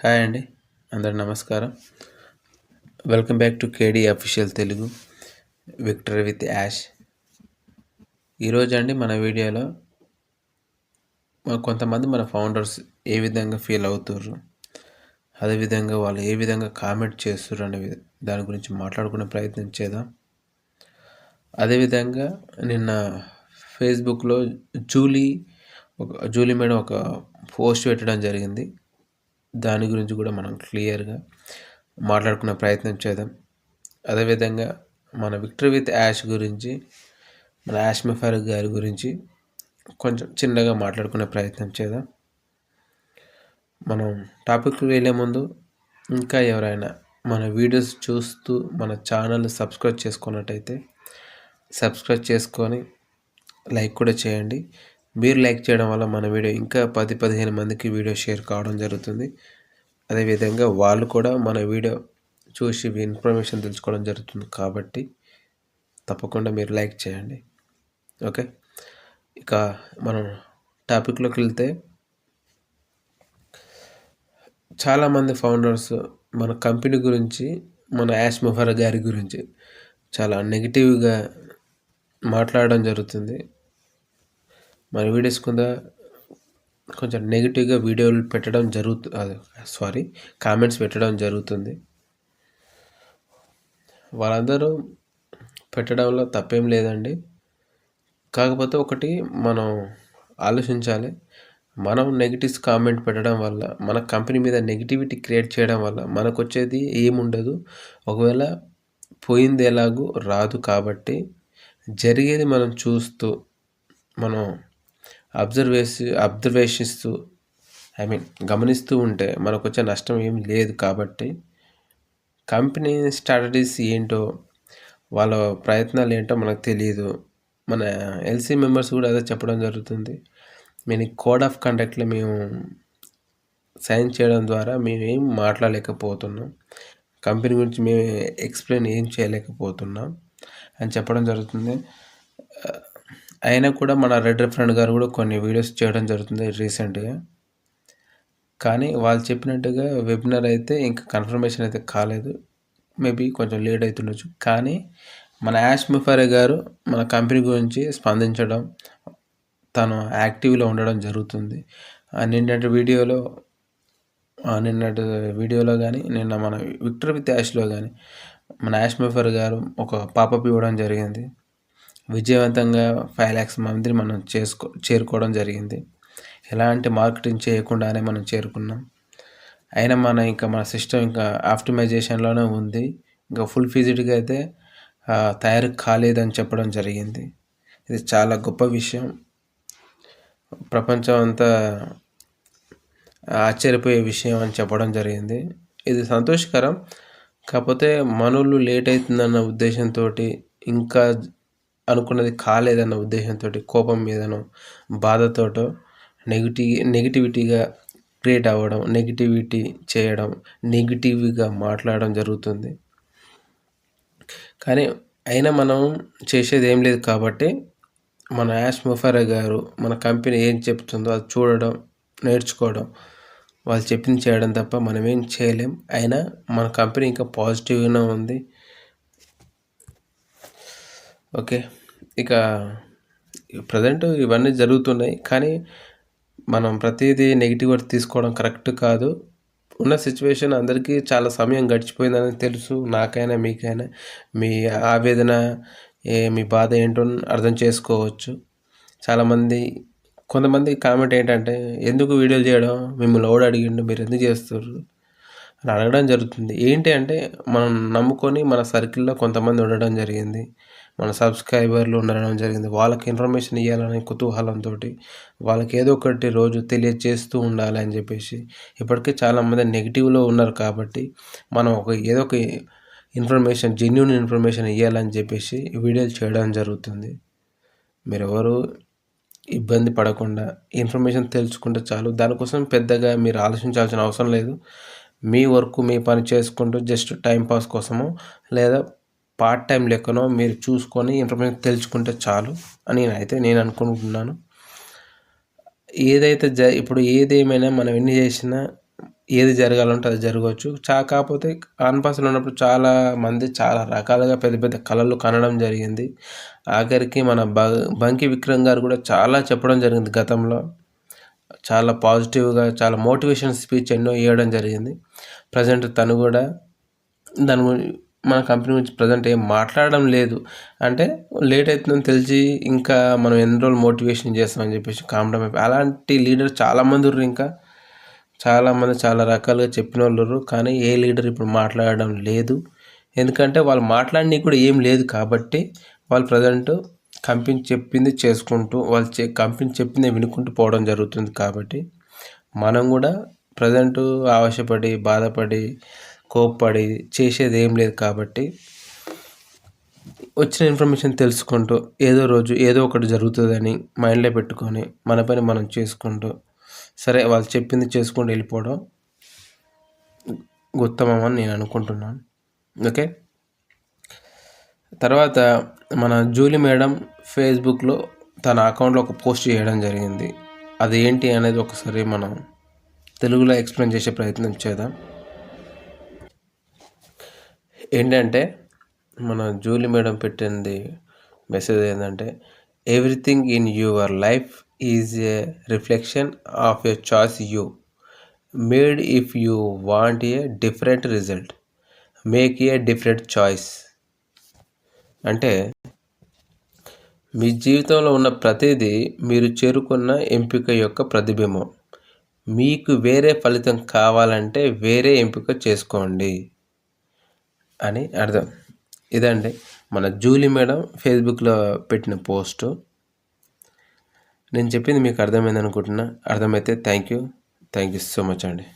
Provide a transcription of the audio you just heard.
Hi అండి. అందరికి నమస్కారం. Welcome back to KD official Telugu victory with Yash. ఈరోజు అండి మన వీడియోలో కొంతమంది మన ఫౌండర్స్ ఏ విధంగా ఫీల్ అవుతుర్రు, అదేవిధంగా వాళ్ళు ఏ విధంగా కామెంట్ చేస్తుర్రు అనే దాని గురించి మాట్లాడుకునే ప్రయత్నం చేద్దాం. అదేవిధంగా నిన్న ఫేస్బుక్లో జూలీ మేడం ఒక పోస్ట్ పెట్టడం జరిగింది. దాని గురించి కూడా మనం క్లియర్గా మాట్లాడుకునే ప్రయత్నం చేద్దాం. అదేవిధంగా మన విక్టరీ విత్ యాష్ గురించి, మన యాష్ మెఫారూక్ గారి గురించి కొంచెం చిన్నగా మాట్లాడుకునే ప్రయత్నం చేద్దాం. మనం టాపిక్కి వెళ్ళే ముందు ఇంకా ఎవరైనా మన వీడియోస్ చూస్తూ మన ఛానల్ సబ్స్క్రైబ్ చేసుకున్నట్టయితే సబ్స్క్రైబ్ చేసుకొని లైక్ కూడా చేయండి. మీరు లైక్ చేయడం వల్ల మన వీడియో ఇంకా 10-15 మందికి వీడియో షేర్ కావడం జరుగుతుంది. అదేవిధంగా వాళ్ళు కూడా మన వీడియో చూసి ఇన్ఫర్మేషన్ తెలుసుకోవడం జరుగుతుంది. కాబట్టి తప్పకుండా మీరు లైక్ చేయండి. ఓకే, ఇక మనం టాపిక్లోకి వెళ్తే, చాలామంది ఫౌండర్స్ మన కంపెనీ గురించి, మన యాష్ మెఫారూక్ గారి గురించి చాలా నెగిటివ్గా మాట్లాడడం జరుగుతుంది. మన వీడియోస్ కింద కొంచెం నెగిటివ్గా వీడియోలు పెట్టడం కామెంట్స్ పెట్టడం జరుగుతుంది. వాళ్ళందరూ పెట్టడంలో తప్పేం లేదండి. కాకపోతే ఒకటి మనం ఆలోచించాలి. మనం నెగిటివ్స్ కామెంట్ పెట్టడం వల్ల, మన కంపెనీ మీద నెగిటివిటీ క్రియేట్ చేయడం వల్ల మనకు వచ్చేది ఏముండదు. ఒకవేళ పోయింది ఎలాగూ రాదు. కాబట్టి జరిగేది మనం చూస్తూ, మనం అబ్జర్వేషిస్తూ గమనిస్తూ ఉంటే మనకు వచ్చే నష్టం ఏమి లేదు. కాబట్టి కంపెనీ స్ట్రాటజీస్ ఏంటో, వాళ్ళ ప్రయత్నాలు ఏంటో మనకు తెలియదు. మన ఎల్సీ మెంబర్స్ కూడా అదే చెప్పడం జరుగుతుంది. మేము కోడ్ ఆఫ్ కండక్ట్లో మేము సైన్ చేయడం ద్వారా మేము ఏం మాట్లాడలేకపోతున్నాం, కంపెనీ గురించి మేము ఎక్స్ప్లెయిన్ ఏం చేయలేకపోతున్నాం అని చెప్పడం జరుగుతుంది. అయినా కూడా మన రెడ్ ఫ్రెండ్ గారు కూడా కొన్ని వీడియోస్ చేయడం జరుగుతుంది రీసెంట్గా. కానీ వాళ్ళు చెప్పినట్టుగా వెబినార్ అయితే ఇంకా కన్ఫర్మేషన్ అయితే కాలేదు. మేబీ కొంచెం లేట్ అవుతుండొచ్చు. కానీ మన యాష్ మెఫారూక్ గారు మన కంపెనీ గురించి స్పందించడం, తను యాక్టివ్లో ఉండడం జరుగుతుంది. నిన్నటి వీడియోలో కానీ, నిన్న మన విక్టరీ విత్ యాష్లో కానీ మన యాష్ మెఫారూక్ గారు ఒక పాపప్ ఇవ్వడం జరిగింది. విజయవంతంగా 5 lakhs మందిని మనం చేరుకోవడం జరిగింది. ఎలాంటి మార్కెటింగ్ చేయకుండానే మనం చేరుకున్నాం. అయినా మన సిస్టమ్ ఇంకా ఆప్టిమైజేషన్లోనే ఉంది. ఇంకా ఫుల్ ఫీజిడ్గా అయితే తయారు కాలేదని చెప్పడం జరిగింది. ఇది చాలా గొప్ప విషయం. ప్రపంచం అంతా ఆశ్చర్యపోయే విషయం అని చెప్పడం జరిగింది. ఇది సంతోషకరం. కాకపోతే మనోళ్ళు లేట్ అవుతుందన్న ఉద్దేశంతో, ఇంకా అనుకున్నది కాలేదన్న ఉద్దేశంతో, కోపం మీదనో బాధతోటో నెగిటివిటీగా క్రియేట్ అవ్వడం, నెగిటివిటీ చేయడం, నెగిటివ్గా మాట్లాడడం జరుగుతుంది. కానీ అయినా మనం చేసేది ఏం లేదు. కాబట్టి మన యాష్ మెఫారూక్ గారు మన కంపెనీ ఏం చెప్తుందో అది చూడడం, నేర్చుకోవడం, వాళ్ళు చెప్పింది చేయడం తప్ప మనం ఏం చేయలేం. అయినా మన కంపెనీ ఇంకా పాజిటివ్గానే ఉంది. ఓకే, ఇక ప్రజెంట్ ఇవన్నీ జరుగుతున్నాయి. కానీ మనం ప్రతిదీ నెగిటివ్గా తీసుకోవడం కరెక్ట్ కాదు. ఉన్న సిచ్యువేషన్ అందరికీ చాలా సమయం గడిచిపోయిందని తెలుసు. నాకైనా మీకైనా మీ ఆవేదన, మీ బాధ ఏంటో అర్థం చేసుకోవచ్చు. కొంతమంది కామెంట్ ఏంటంటే, ఎందుకు వీడియోలు చేయడం, మిమ్మల్ని ఎవడు అడిగిండు, మీరు ఎందుకు చేస్తారు అని అడగడం జరుగుతుంది. ఏంటి అంటే, మనం నమ్ముకొని మన సర్కిల్లో కొంతమంది ఉండడం జరిగింది, మన సబ్స్క్రైబర్లు ఉండడం జరిగింది. వాళ్ళకి ఇన్ఫర్మేషన్ ఇవ్వాలనే కుతూహలంతో, వాళ్ళకి ఏదో ఒకటి రోజు తెలియజేస్తూ ఉండాలి అని చెప్పేసి, ఇప్పటికే చాలామంది నెగిటివ్లో ఉన్నారు. కాబట్టి మనం ఏదో ఒక ఇన్ఫర్మేషన్, జెన్యూన్ ఇన్ఫర్మేషన్ ఇవ్వాలని చెప్పేసి వీడియోలు చేయడం జరుగుతుంది. మీరు ఎవరు ఇబ్బంది పడకుండా ఇన్ఫర్మేషన్ తెలుసుకుంటే చాలు. దానికోసం పెద్దగా మీరు ఆలోచించాల్సిన అవసరం లేదు. మీ వర్క్ మీ పని చేసుకుంటూ జస్ట్ టైంపాస్ కోసమో లేదా పార్ట్ టైం లెక్కనో మీరు చూసుకొని ఇన్ఫర్మేషన్ తెలుసుకుంటే చాలు అని నేను అనుకుంటున్నాను. ఏదైతే ఇప్పుడు ఏదేమైనా మనం ఎన్ని చేసినా ఏది జరగాలంటే అది జరగవచ్చు. కాకపోతే ఆన్‌పాస్‌లో ఉన్నప్పుడు చాలా మంది చాలా రకాలుగా పెద్ద పెద్ద కలలు కనడం జరిగింది. ఆఖరికి మన బంకి విక్రమ్ గారు కూడా చాలా చెప్పడం జరిగింది గతంలో. చాలా పాజిటివ్‌గా చాలా మోటివేషన్ స్పీచ్ ఎన్నో ఇవ్వడం జరిగింది. ప్రెజెంట్ తను కూడా దాని మన కంపెనీ గురించి ప్రెజెంట్ ఏం మాట్లాడడం లేదు. అంటే లేట్ అవుతుందని తెలిసి ఇంకా మనం ఎన్ని రోజులు మోటివేషన్ చేస్తామని చెప్పేసి కామ్‌డౌన్ అయిపోయి అలాంటి లీడర్ చాలామంది ఉర్రు ఇంకా. చాలామంది చాలా రకాలుగా చెప్పినోళ్ళుర్రు. కానీ ఏ లీడర్ ఇప్పుడు మాట్లాడడం లేదు. ఎందుకంటే వాళ్ళు మాట్లాడనీకి కూడా ఏం లేదు కాబట్టి వాళ్ళు ప్రెజెంట్ కంపెనీ చెప్పింది చేసుకుంటూ వాళ్ళు కంపెనీ చెప్పిందే వినుకుంటూ పోవడం జరుగుతుంది కాబట్టి మనం కూడా ప్రెజెంట్ ఆవేశపడి, బాధపడి, కోప్పడి చేసేది ఏం లేదు కాబట్టి వచ్చిన ఇన్ఫర్మేషన్ తెలుసుకుంటూ ఏదో రోజు ఏదో ఒకటి జరుగుతుందని మైండ్లో పెట్టుకొని మన పని మనం చేసుకుంటూ సరే వాళ్ళు చెప్పింది చేసుకుంటూ వెళ్ళిపోవడం ఉత్తమం అని నేను అనుకుంటున్నాను. ఓకే. తర్వాత మన జూలీ మేడం ఫేస్బుక్లో తన అకౌంట్లో ఒక పోస్ట్ చేయడం జరిగింది. అది ఏంటి అనేది ఒకసారి మనం తెలుగులో ఎక్స్ప్లెయిన్ చేసే ప్రయత్నం చేద్దాం. ఏంటంటే మన జూలీ మేడం పెట్టింది మెసేజ్ ఏంటంటే everything in your life is a reflection of a choice you made if you want a different result make a different choice. అంటే మీ జీవితంలో ఉన్న ప్రతిదీ మీరు చేరుకున్న ఎంపిక యొక్క ప్రతిబింబం. మీకు వేరే ఫలితం కావాలంటే వేరే ఎంపిక చేసుకోండి అని అర్థం. ఇదండి మన జూలీ మేడం ఫేస్బుక్లో పెట్టిన పోస్టు. నేను చెప్పింది మీకు అర్థమైంది అనుకుంటున్నా. అర్థమైతే థ్యాంక్ యూ సో మచ్ అండి.